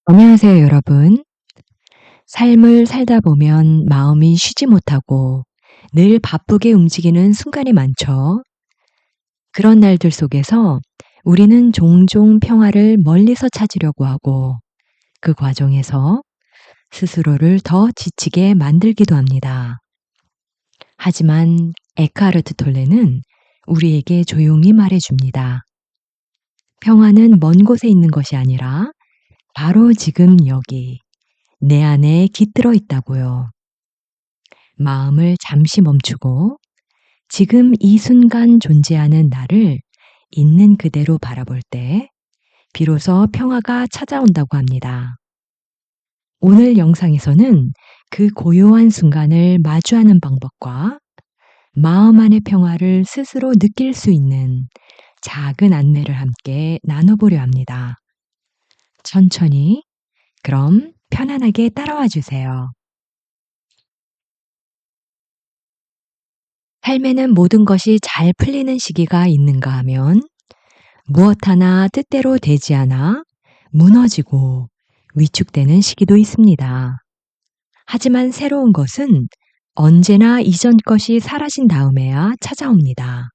안녕하세요, 여러분. 삶을 살다 보면 마음이 쉬지 못하고 늘 바쁘게 움직이는 순간이 많죠. 그런 날들 속에서 우리는 종종 평화를 멀리서 찾으려고 하고 그 과정에서 스스로를 더 지치게 만들기도 합니다. 하지만 에크하르트 톨레는 우리에게 조용히 말해줍니다. 평화는 먼 곳에 있는 것이 아니라 바로 지금 여기 내 안에 깃들어 있다고요. 마음을 잠시 멈추고 지금 이 순간 존재하는 나를 있는 그대로 바라볼 때 비로소 평화가 찾아온다고 합니다. 오늘 영상에서는 그 고요한 순간을 마주하는 방법과 마음 안의 평화를 스스로 느낄 수 있는 작은 안내를 함께 나눠보려 합니다. 천천히, 그럼 편안하게 따라와 주세요. 삶에는 모든 것이 잘 풀리는 시기가 있는가 하면 무엇 하나 뜻대로 되지 않아 무너지고 위축되는 시기도 있습니다. 하지만 새로운 것은 언제나 이전 것이 사라진 다음에야 찾아옵니다.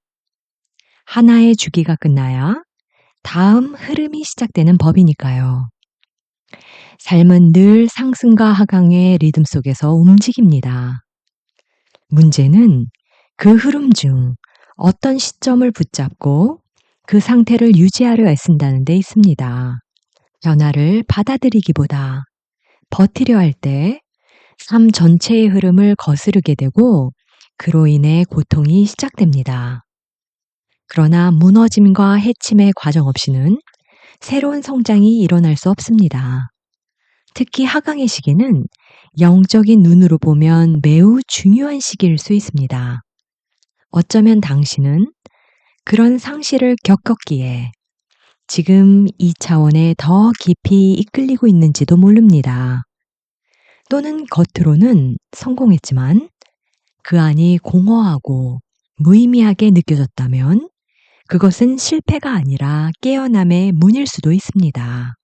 하나의 주기가 끝나야 다음 흐름이 시작되는 법이니까요. 삶은 늘 상승과 하강의 리듬 속에서 움직입니다. 문제는 그 흐름 중 어떤 시점을 붙잡고 그 상태를 유지하려 애쓴다는 데 있습니다. 변화를 받아들이기보다 버티려 할 때 삶 전체의 흐름을 거스르게 되고 그로 인해 고통이 시작됩니다. 그러나 무너짐과 해침의 과정 없이는 새로운 성장이 일어날 수 없습니다. 특히 하강의 시기는 영적인 눈으로 보면 매우 중요한 시기일 수 있습니다. 어쩌면 당신은 그런 상실을 겪었기에 지금 이 차원에 더 깊이 이끌리고 있는지도 모릅니다. 또는 겉으로는 성공했지만 그 안이 공허하고 무의미하게 느껴졌다면 그것은 실패가 아니라 깨어남의 문일 수도 있습니다.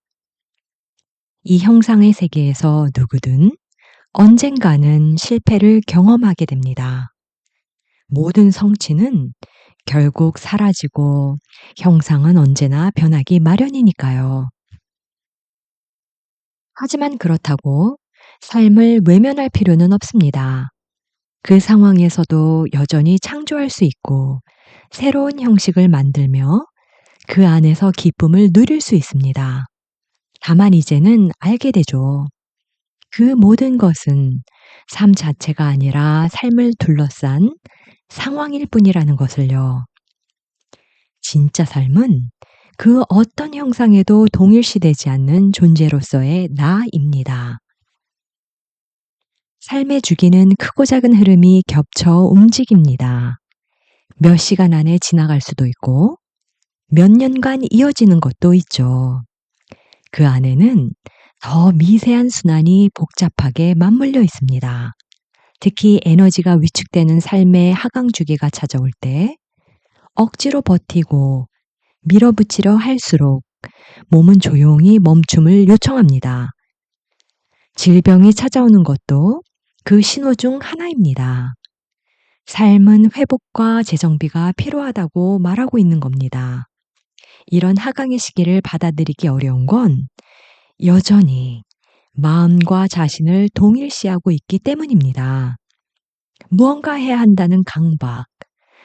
이 형상의 세계에서 누구든 언젠가는 실패를 경험하게 됩니다. 모든 성취는 결국 사라지고 형상은 언제나 변하기 마련이니까요. 하지만 그렇다고 삶을 외면할 필요는 없습니다. 그 상황에서도 여전히 창조할 수 있고 새로운 형식을 만들며 그 안에서 기쁨을 누릴 수 있습니다. 다만 이제는 알게 되죠. 그 모든 것은 삶 자체가 아니라 삶을 둘러싼 상황일 뿐이라는 것을요. 진짜 삶은 그 어떤 형상에도 동일시되지 않는 존재로서의 나입니다. 삶의 주기는 크고 작은 흐름이 겹쳐 움직입니다. 몇 시간 안에 지나갈 수도 있고 몇 년간 이어지는 것도 있죠. 그 안에는 더 미세한 순환이 복잡하게 맞물려 있습니다. 특히 에너지가 위축되는 삶의 하강 주기가 찾아올 때 억지로 버티고 밀어붙이려 할수록 몸은 조용히 멈춤을 요청합니다. 질병이 찾아오는 것도 그 신호 중 하나입니다. 삶은 회복과 재정비가 필요하다고 말하고 있는 겁니다. 이런 하강의 시기를 받아들이기 어려운 건 여전히 마음과 자신을 동일시하고 있기 때문입니다. 무언가 해야 한다는 강박,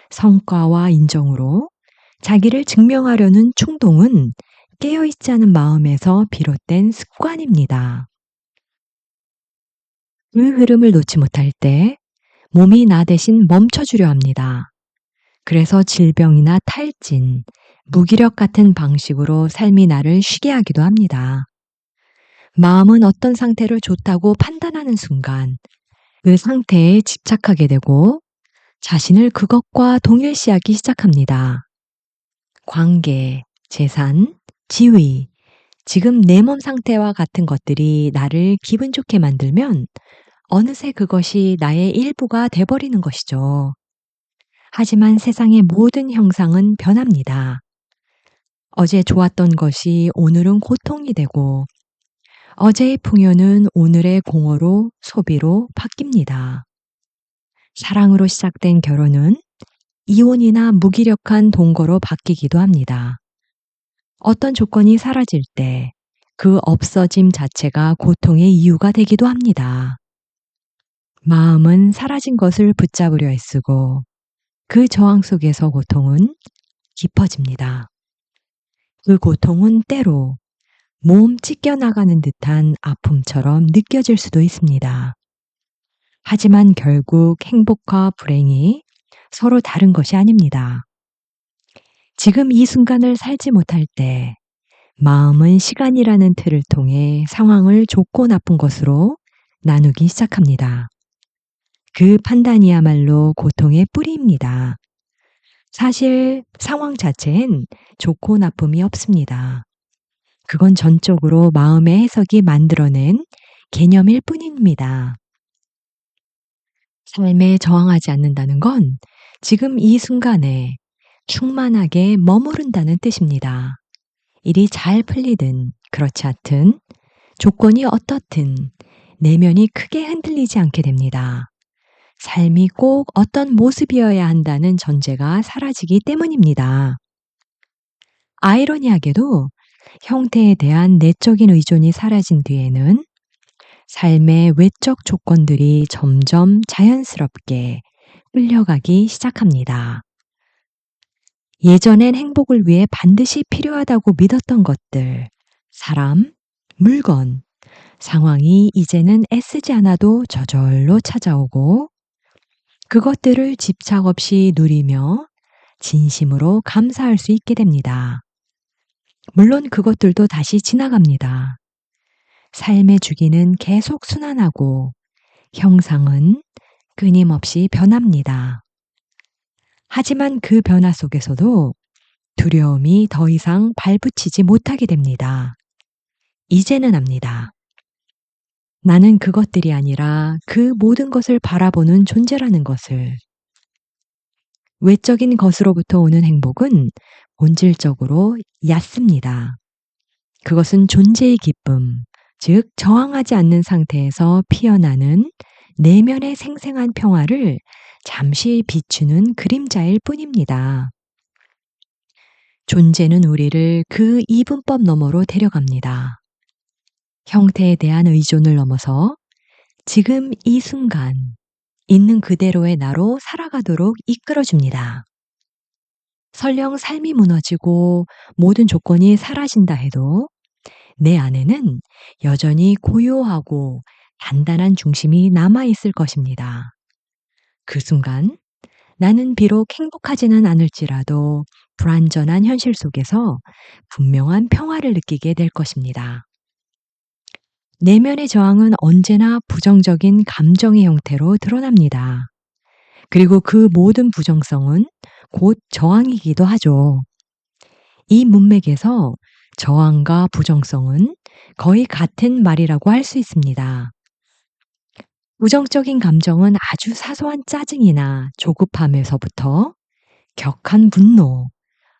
성과와 인정으로 자기를 증명하려는 충동은 깨어있지 않은 마음에서 비롯된 습관입니다. 그 흐름을 놓지 못할 때 몸이 나 대신 멈춰주려 합니다. 그래서 질병이나 탈진, 무기력 같은 방식으로 삶이 나를 쉬게 하기도 합니다. 마음은 어떤 상태를 좋다고 판단하는 순간 그 상태에 집착하게 되고 자신을 그것과 동일시하기 시작합니다. 관계, 재산, 지위, 지금 내 몸 상태와 같은 것들이 나를 기분 좋게 만들면 어느새 그것이 나의 일부가 돼버리는 것이죠. 하지만 세상의 모든 형상은 변합니다. 어제 좋았던 것이 오늘은 고통이 되고 어제의 풍요는 오늘의 공허로 소비로 바뀝니다. 사랑으로 시작된 결혼은 이혼이나 무기력한 동거로 바뀌기도 합니다. 어떤 조건이 사라질 때 그 없어짐 자체가 고통의 이유가 되기도 합니다. 마음은 사라진 것을 붙잡으려 애쓰고 그 저항 속에서 고통은 깊어집니다. 그 고통은 때로 몸 찢겨나가는 듯한 아픔처럼 느껴질 수도 있습니다. 하지만 결국 행복과 불행이 서로 다른 것이 아닙니다. 지금 이 순간을 살지 못할 때 마음은 시간이라는 틀을 통해 상황을 좋고 나쁜 것으로 나누기 시작합니다. 그 판단이야말로 고통의 뿌리입니다. 사실 상황 자체엔 좋고 나쁨이 없습니다. 그건 전적으로 마음의 해석이 만들어낸 개념일 뿐입니다. 삶에 저항하지 않는다는 건 지금 이 순간에 충만하게 머무른다는 뜻입니다. 일이 잘 풀리든 그렇지 않든 조건이 어떻든 내면이 크게 흔들리지 않게 됩니다. 삶이 꼭 어떤 모습이어야 한다는 전제가 사라지기 때문입니다. 아이러니하게도 형태에 대한 내적인 의존이 사라진 뒤에는 삶의 외적 조건들이 점점 자연스럽게 흘려가기 시작합니다. 예전엔 행복을 위해 반드시 필요하다고 믿었던 것들, 사람, 물건, 상황이 이제는 애쓰지 않아도 저절로 찾아오고 그것들을 집착 없이 누리며 진심으로 감사할 수 있게 됩니다. 물론 그것들도 다시 지나갑니다. 삶의 주기는 계속 순환하고 형상은 끊임없이 변합니다. 하지만 그 변화 속에서도 두려움이 더 이상 발붙이지 못하게 됩니다. 이제는 압니다. 나는 그것들이 아니라 그 모든 것을 바라보는 존재라는 것을. 외적인 것으로부터 오는 행복은 본질적으로 얕습니다. 그것은 존재의 기쁨, 즉 저항하지 않는 상태에서 피어나는 내면의 생생한 평화를 잠시 비추는 그림자일 뿐입니다. 존재는 우리를 그 이분법 너머로 데려갑니다. 형태에 대한 의존을 넘어서 지금 이 순간 있는 그대로의 나로 살아가도록 이끌어줍니다. 설령 삶이 무너지고 모든 조건이 사라진다 해도 내 안에는 여전히 고요하고 단단한 중심이 남아있을 것입니다. 그 순간 나는 비록 행복하지는 않을지라도 불완전한 현실 속에서 분명한 평화를 느끼게 될 것입니다. 내면의 저항은 언제나 부정적인 감정의 형태로 드러납니다. 그리고 그 모든 부정성은 곧 저항이기도 하죠. 이 문맥에서 저항과 부정성은 거의 같은 말이라고 할 수 있습니다. 부정적인 감정은 아주 사소한 짜증이나 조급함에서부터 격한 분노,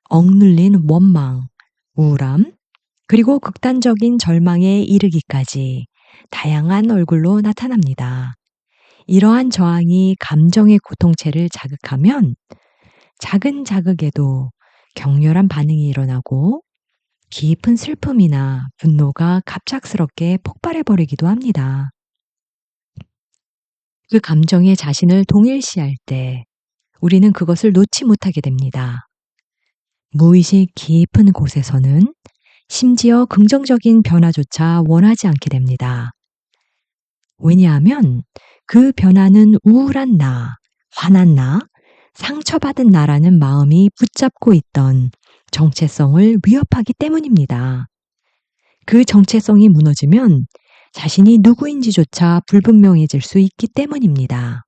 억눌린 원망, 우울함, 그리고 극단적인 절망에 이르기까지 다양한 얼굴로 나타납니다. 이러한 저항이 감정의 고통체를 자극하면 작은 자극에도 격렬한 반응이 일어나고 깊은 슬픔이나 분노가 갑작스럽게 폭발해버리기도 합니다. 그 감정에 자신을 동일시할 때 우리는 그것을 놓지 못하게 됩니다. 무의식 깊은 곳에서는 심지어 긍정적인 변화조차 원하지 않게 됩니다. 왜냐하면 그 변화는 우울한 나, 화난 나, 상처받은 나라는 마음이 붙잡고 있던 정체성을 위협하기 때문입니다. 그 정체성이 무너지면 자신이 누구인지조차 불분명해질 수 있기 때문입니다.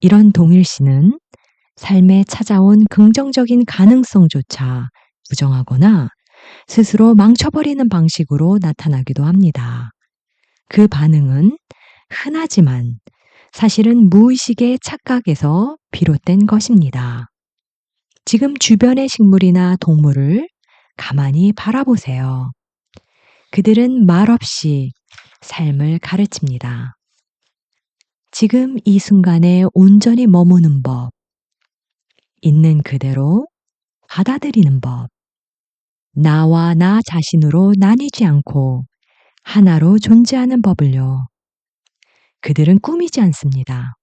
이런 동일시는 삶에 찾아온 긍정적인 가능성조차 부정하거나 스스로 망쳐버리는 방식으로 나타나기도 합니다. 그 반응은 흔하지만 사실은 무의식의 착각에서 비롯된 것입니다. 지금 주변의 식물이나 동물을 가만히 바라보세요. 그들은 말없이 삶을 가르칩니다. 지금 이 순간에 온전히 머무는 법, 있는 그대로 받아들이는 법, 나와 나 자신으로 나뉘지 않고 하나로 존재하는 법을요. 그들은 꾸미지 않습니다.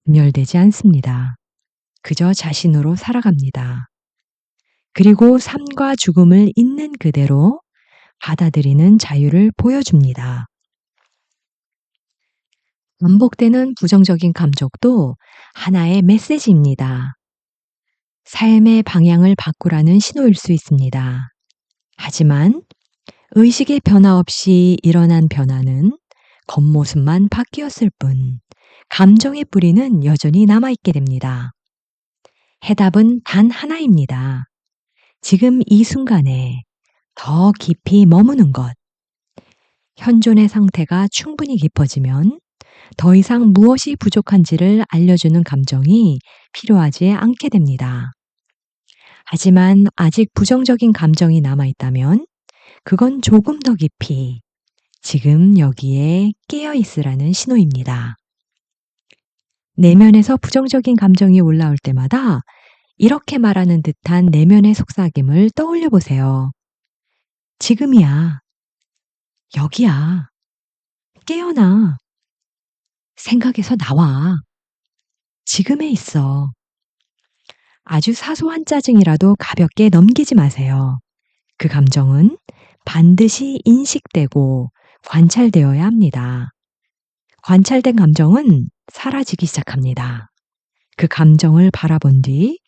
분열되지 않습니다. 그저 자신으로 살아갑니다. 그리고 삶과 죽음을 있는 그대로 받아들이는 자유를 보여줍니다. 반복되는 부정적인 감정도 하나의 메시지입니다. 삶의 방향을 바꾸라는 신호일 수 있습니다. 하지만 의식의 변화 없이 일어난 변화는 겉모습만 바뀌었을 뿐, 감정의 뿌리는 여전히 남아있게 됩니다. 해답은 단 하나입니다. 지금 이 순간에 더 깊이 머무는 것. 현존의 상태가 충분히 깊어지면 더 이상 무엇이 부족한지를 알려주는 감정이 필요하지 않게 됩니다. 하지만 아직 부정적인 감정이 남아있다면 그건 조금 더 깊이 지금 여기에 깨어 있으라는 신호입니다. 내면에서 부정적인 감정이 올라올 때마다 이렇게 말하는 듯한 내면의 속삭임을 떠올려 보세요. 지금이야. 여기야. 깨어나. 생각에서 나와. 지금에 있어. 아주 사소한 짜증이라도 가볍게 넘기지 마세요. 그 감정은 반드시 인식되고 관찰되어야 합니다. 관찰된 감정은 사라지기 시작합니다. 그 감정을 바라본 뒤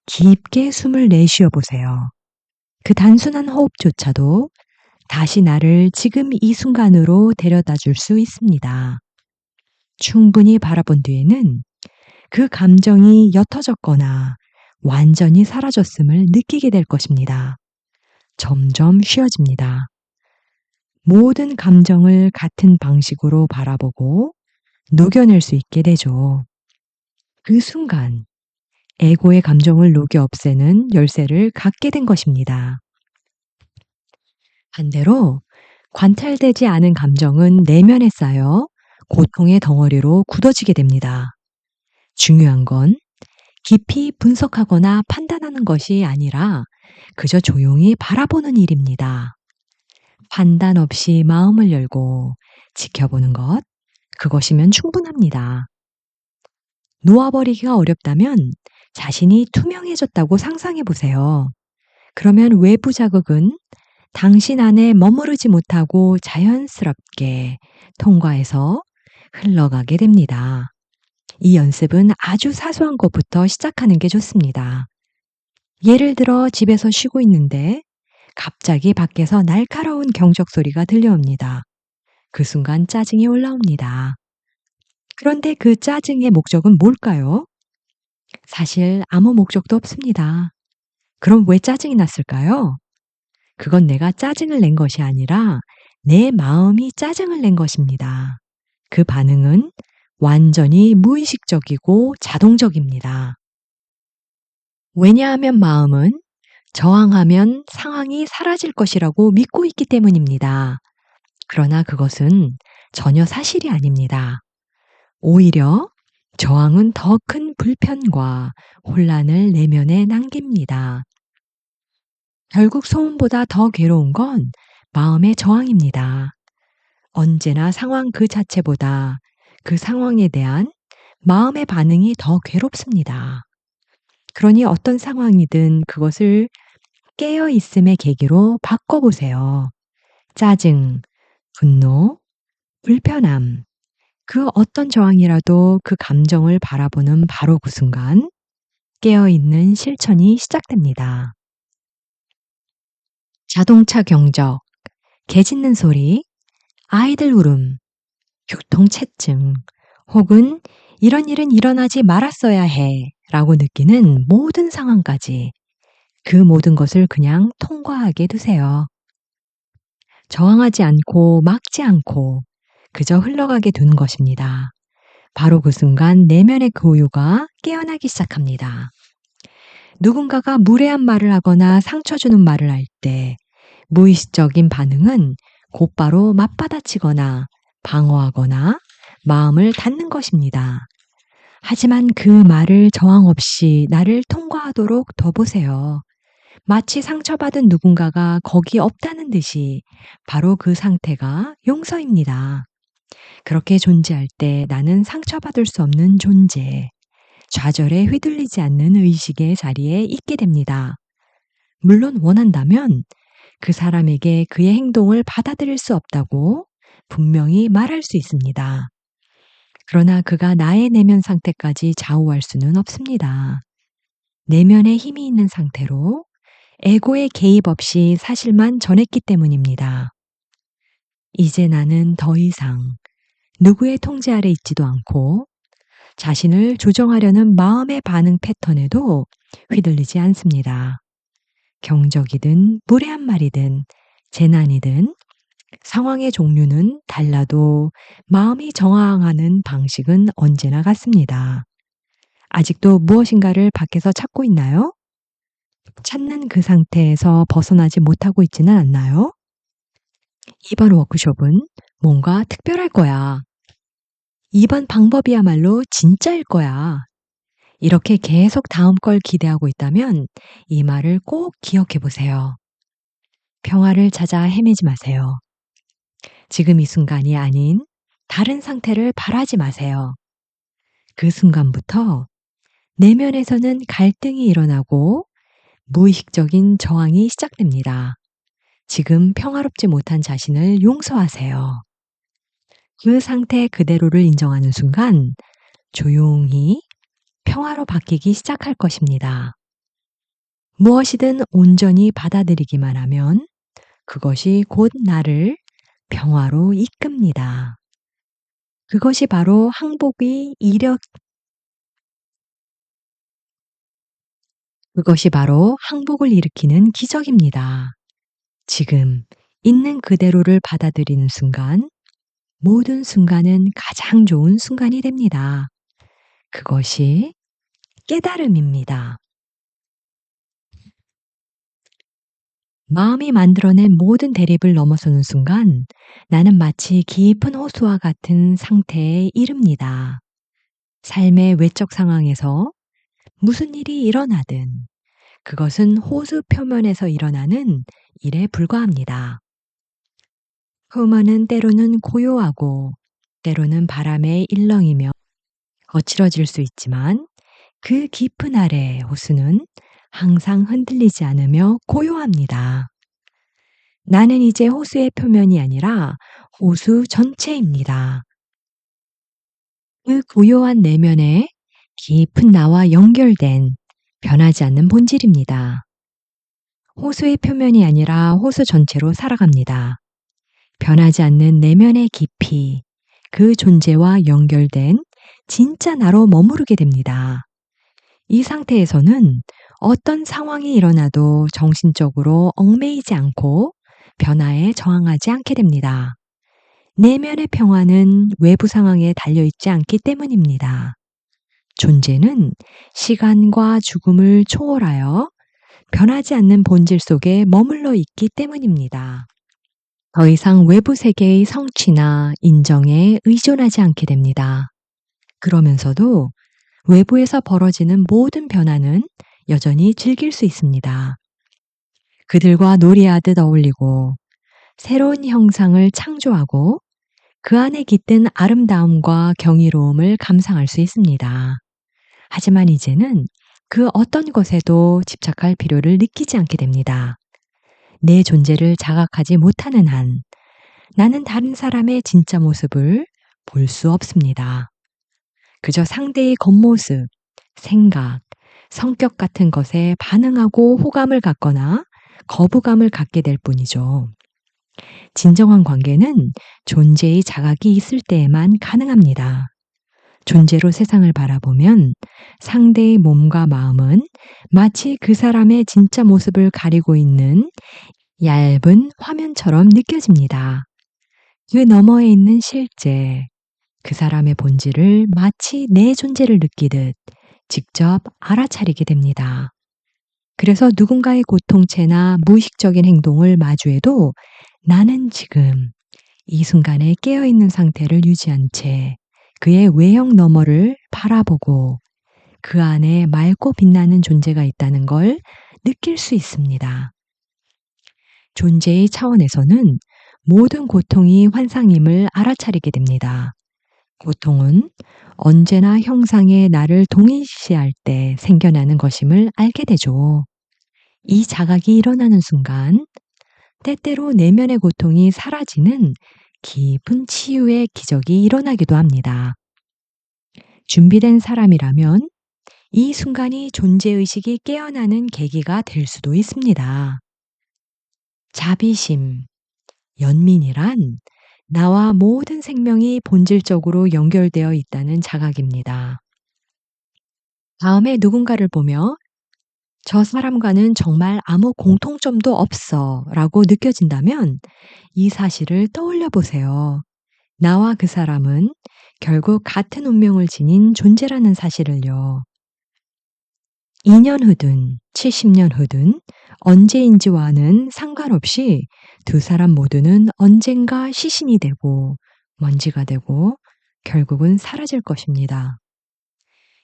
깊게 숨을 내쉬어 보세요. 그 단순한 호흡조차도 다시 나를 지금 이 순간으로 데려다 줄 수 있습니다. 충분히 바라본 뒤에는 그 감정이 옅어졌거나 완전히 사라졌음을 느끼게 될 것입니다. 점점 쉬워집니다. 모든 감정을 같은 방식으로 바라보고 녹여낼 수 있게 되죠. 그 순간 에고의 감정을 녹여 없애는 열쇠를 갖게 된 것입니다. 반대로 관찰되지 않은 감정은 내면에 쌓여 고통의 덩어리로 굳어지게 됩니다. 중요한 건 깊이 분석하거나 판단하는 것이 아니라 그저 조용히 바라보는 일입니다. 판단 없이 마음을 열고 지켜보는 것, 그것이면 충분합니다. 놓아버리기가 어렵다면 자신이 투명해졌다고 상상해 보세요. 그러면 외부 자극은 당신 안에 머무르지 못하고 자연스럽게 통과해서 흘러가게 됩니다. 이 연습은 아주 사소한 것부터 시작하는 게 좋습니다. 예를 들어 집에서 쉬고 있는데 갑자기 밖에서 날카로운 경적 소리가 들려옵니다. 그 순간 짜증이 올라옵니다. 그런데 그 짜증의 목적은 뭘까요? 사실 아무 목적도 없습니다. 그럼 왜 짜증이 났을까요? 그건 내가 짜증을 낸 것이 아니라 내 마음이 짜증을 낸 것입니다. 그 반응은 완전히 무의식적이고 자동적입니다. 왜냐하면 마음은 저항하면 상황이 사라질 것이라고 믿고 있기 때문입니다. 그러나 그것은 전혀 사실이 아닙니다. 오히려 저항은 더 큰 불편과 혼란을 내면에 남깁니다. 결국 소음보다 더 괴로운 건 마음의 저항입니다. 언제나 상황 그 자체보다 그 상황에 대한 마음의 반응이 더 괴롭습니다. 그러니 어떤 상황이든 그것을 깨어 있음의 계기로 바꿔보세요. 짜증, 분노, 불편함, 그 어떤 저항이라도 그 감정을 바라보는 바로 그 순간 깨어 있는 실천이 시작됩니다. 자동차 경적, 개 짖는 소리, 아이들 울음, 교통체증, 혹은 이런 일은 일어나지 말았어야 해 라고 느끼는 모든 상황까지 그 모든 것을 그냥 통과하게 두세요. 저항하지 않고 막지 않고 그저 흘러가게 두는 것입니다. 바로 그 순간 내면의 고유가 깨어나기 시작합니다. 누군가가 무례한 말을 하거나 상처 주는 말을 할 때 무의식적인 반응은 곧바로 맞받아치거나 방어하거나 마음을 닫는 것입니다. 하지만 그 말을 저항 없이 나를 통과하도록 둬보세요. 마치 상처받은 누군가가 거기 없다는 듯이 바로 그 상태가 용서입니다. 그렇게 존재할 때 나는 상처받을 수 없는 존재, 좌절에 휘둘리지 않는 의식의 자리에 있게 됩니다. 물론 원한다면 그 사람에게 그의 행동을 받아들일 수 없다고 분명히 말할 수 있습니다. 그러나 그가 나의 내면 상태까지 좌우할 수는 없습니다. 내면에 힘이 있는 상태로 에고의 개입 없이 사실만 전했기 때문입니다. 이제 나는 더 이상 누구의 통제 아래 있지도 않고 자신을 조정하려는 마음의 반응 패턴에도 휘둘리지 않습니다. 경적이든 무례한 말이든 재난이든 상황의 종류는 달라도 마음이 저항하는 방식은 언제나 같습니다. 아직도 무엇인가를 밖에서 찾고 있나요? 찾는 그 상태에서 벗어나지 못하고 있지는 않나요? 이번 워크숍은 뭔가 특별할 거야. 이번 방법이야말로 진짜일 거야. 이렇게 계속 다음 걸 기대하고 있다면 이 말을 꼭 기억해 보세요. 평화를 찾아 헤매지 마세요. 지금 이 순간이 아닌 다른 상태를 바라지 마세요. 그 순간부터 내면에서는 갈등이 일어나고 무의식적인 저항이 시작됩니다. 지금 평화롭지 못한 자신을 용서하세요. 그 상태 그대로를 인정하는 순간 조용히 평화로 바뀌기 시작할 것입니다. 무엇이든 온전히 받아들이기만 하면 그것이 곧 나를 평화로 이끕니다. 그것이 바로 그것이 바로 항복을 일으키는 기적입니다. 지금 있는 그대로를 받아들이는 순간 모든 순간은 가장 좋은 순간이 됩니다. 그것이 깨달음입니다. 마음이 만들어낸 모든 대립을 넘어서는 순간 나는 마치 깊은 호수와 같은 상태에 이릅니다. 삶의 외적 상황에서 무슨 일이 일어나든 그것은 호수 표면에서 일어나는 일에 불과합니다. 흠은 때로는 고요하고 때로는 바람에 일렁이며 거칠어질 수 있지만 그 깊은 아래 호수는 항상 흔들리지 않으며 고요합니다. 나는 이제 호수의 표면이 아니라 호수 전체입니다. 그 고요한 내면에 깊은 나와 연결된 변하지 않는 본질입니다. 호수의 표면이 아니라 호수 전체로 살아갑니다. 변하지 않는 내면의 깊이, 그 존재와 연결된 진짜 나로 머무르게 됩니다. 이 상태에서는 어떤 상황이 일어나도 정신적으로 얽매이지 않고 변화에 저항하지 않게 됩니다. 내면의 평화는 외부 상황에 달려있지 않기 때문입니다. 존재는 시간과 죽음을 초월하여 변하지 않는 본질 속에 머물러 있기 때문입니다. 더 이상 외부 세계의 성취나 인정에 의존하지 않게 됩니다. 그러면서도 외부에서 벌어지는 모든 변화는 여전히 즐길 수 있습니다. 그들과 놀이하듯 어울리고 새로운 형상을 창조하고 그 안에 깃든 아름다움과 경이로움을 감상할 수 있습니다. 하지만 이제는 그 어떤 것에도 집착할 필요를 느끼지 않게 됩니다. 내 존재를 자각하지 못하는 한 나는 다른 사람의 진짜 모습을 볼 수 없습니다. 그저 상대의 겉모습, 생각, 성격 같은 것에 반응하고 호감을 갖거나 거부감을 갖게 될 뿐이죠. 진정한 관계는 존재의 자각이 있을 때에만 가능합니다. 존재로 세상을 바라보면 상대의 몸과 마음은 마치 그 사람의 진짜 모습을 가리고 있는 얇은 화면처럼 느껴집니다. 그 너머에 있는 실제, 그 사람의 본질을 마치 내 존재를 느끼듯 직접 알아차리게 됩니다. 그래서 누군가의 고통체나 무의식적인 행동을 마주해도 나는 지금 이 순간에 깨어있는 상태를 유지한 채 그의 외형 너머를 바라보고 그 안에 맑고 빛나는 존재가 있다는 걸 느낄 수 있습니다. 존재의 차원에서는 모든 고통이 환상임을 알아차리게 됩니다. 고통은 언제나 형상의 나를 동일시할 때 생겨나는 것임을 알게 되죠. 이 자각이 일어나는 순간 때때로 내면의 고통이 사라지는 깊은 치유의 기적이 일어나기도 합니다. 준비된 사람이라면 이 순간이 존재의식이 깨어나는 계기가 될 수도 있습니다. 자비심, 연민이란 나와 모든 생명이 본질적으로 연결되어 있다는 자각입니다. 다음에 누군가를 보며 저 사람과는 정말 아무 공통점도 없어 라고 느껴진다면 이 사실을 떠올려 보세요. 나와 그 사람은 결국 같은 운명을 지닌 존재라는 사실을요. 2년 후든 70년 후든 언제인지와는 상관없이 두 사람 모두는 언젠가 시신이 되고 먼지가 되고 결국은 사라질 것입니다.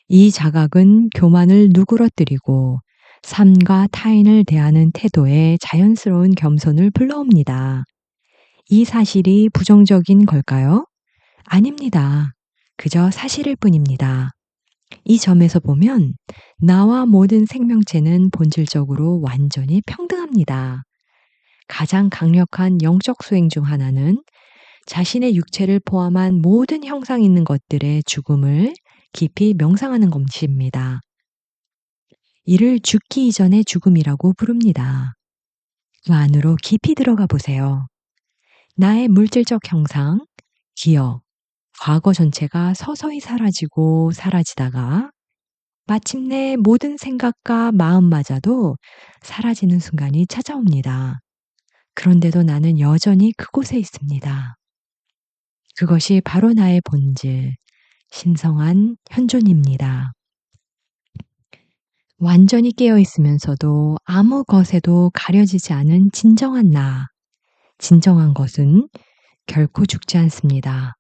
이 자각은 교만을 누그러뜨리고 삶과 타인을 대하는 태도에 자연스러운 겸손을 불러옵니다. 이 사실이 부정적인 걸까요? 아닙니다. 그저 사실일 뿐입니다. 이 점에서 보면 나와 모든 생명체는 본질적으로 완전히 평등합니다. 가장 강력한 영적 수행 중 하나는 자신의 육체를 포함한 모든 형상 있는 것들의 죽음을 깊이 명상하는 것입니다. 이를 죽기 이전의 죽음이라고 부릅니다. 그 안으로 깊이 들어가 보세요. 나의 물질적 형상, 기억, 과거 전체가 서서히 사라지고 사라지다가 마침내 모든 생각과 마음마저도 사라지는 순간이 찾아옵니다. 그런데도 나는 여전히 그곳에 있습니다. 그것이 바로 나의 본질, 신성한 현존입니다. 완전히 깨어 있으면서도 아무 것에도 가려지지 않은 진정한 나. 진정한 것은 결코 죽지 않습니다.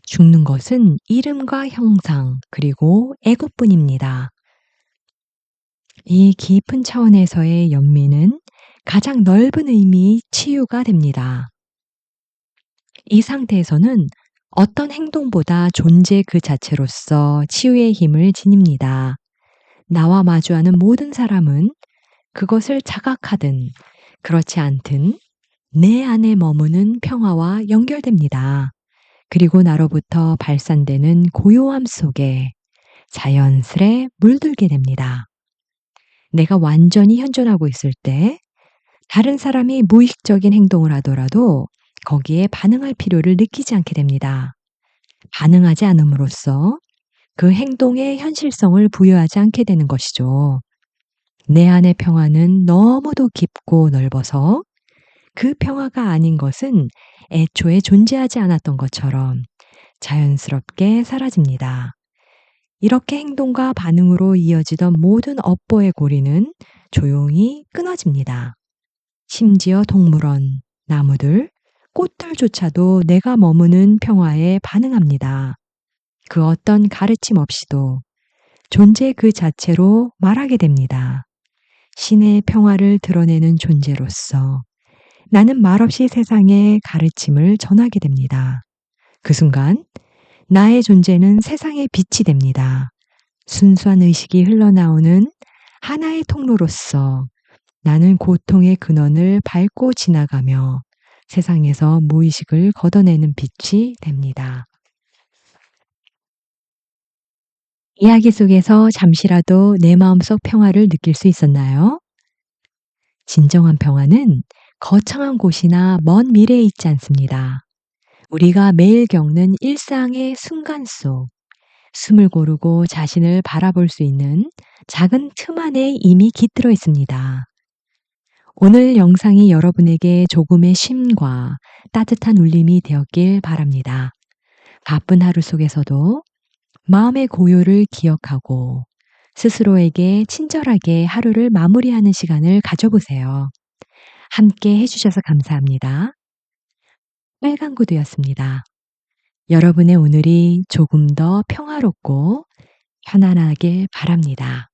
죽는 것은 이름과 형상, 그리고 에고뿐입니다. 이 깊은 차원에서의 연민은 가장 넓은 의미의 치유가 됩니다. 이 상태에서는 어떤 행동보다 존재 그 자체로서 치유의 힘을 지닙니다. 나와 마주하는 모든 사람은 그것을 자각하든 그렇지 않든 내 안에 머무는 평화와 연결됩니다. 그리고 나로부터 발산되는 고요함 속에 자연스레 물들게 됩니다. 내가 완전히 현존하고 있을 때 다른 사람이 무의식적인 행동을 하더라도 거기에 반응할 필요를 느끼지 않게 됩니다. 반응하지 않음으로써 그 행동에 현실성을 부여하지 않게 되는 것이죠. 내 안의 평화는 너무도 깊고 넓어서 그 평화가 아닌 것은 애초에 존재하지 않았던 것처럼 자연스럽게 사라집니다. 이렇게 행동과 반응으로 이어지던 모든 업보의 고리는 조용히 끊어집니다. 심지어 동물원, 나무들, 꽃들조차도 내가 머무는 평화에 반응합니다. 그 어떤 가르침 없이도 존재 그 자체로 말하게 됩니다. 신의 평화를 드러내는 존재로서 나는 말없이 세상에 가르침을 전하게 됩니다. 그 순간 나의 존재는 세상의 빛이 됩니다. 순수한 의식이 흘러나오는 하나의 통로로서 나는 고통의 근원을 밟고 지나가며 세상에서 무의식을 걷어내는 빛이 됩니다. 이야기 속에서 잠시라도 내 마음속 평화를 느낄 수 있었나요? 진정한 평화는 거창한 곳이나 먼 미래에 있지 않습니다. 우리가 매일 겪는 일상의 순간 속 숨을 고르고 자신을 바라볼 수 있는 작은 틈 안에 이미 깃들어 있습니다. 오늘 영상이 여러분에게 조금의 쉼과 따뜻한 울림이 되었길 바랍니다. 바쁜 하루 속에서도 마음의 고요를 기억하고 스스로에게 친절하게 하루를 마무리하는 시간을 가져보세요. 함께 해주셔서 감사합니다. 빨강구두였습니다. 여러분의 오늘이 조금 더 평화롭고 편안하길 바랍니다.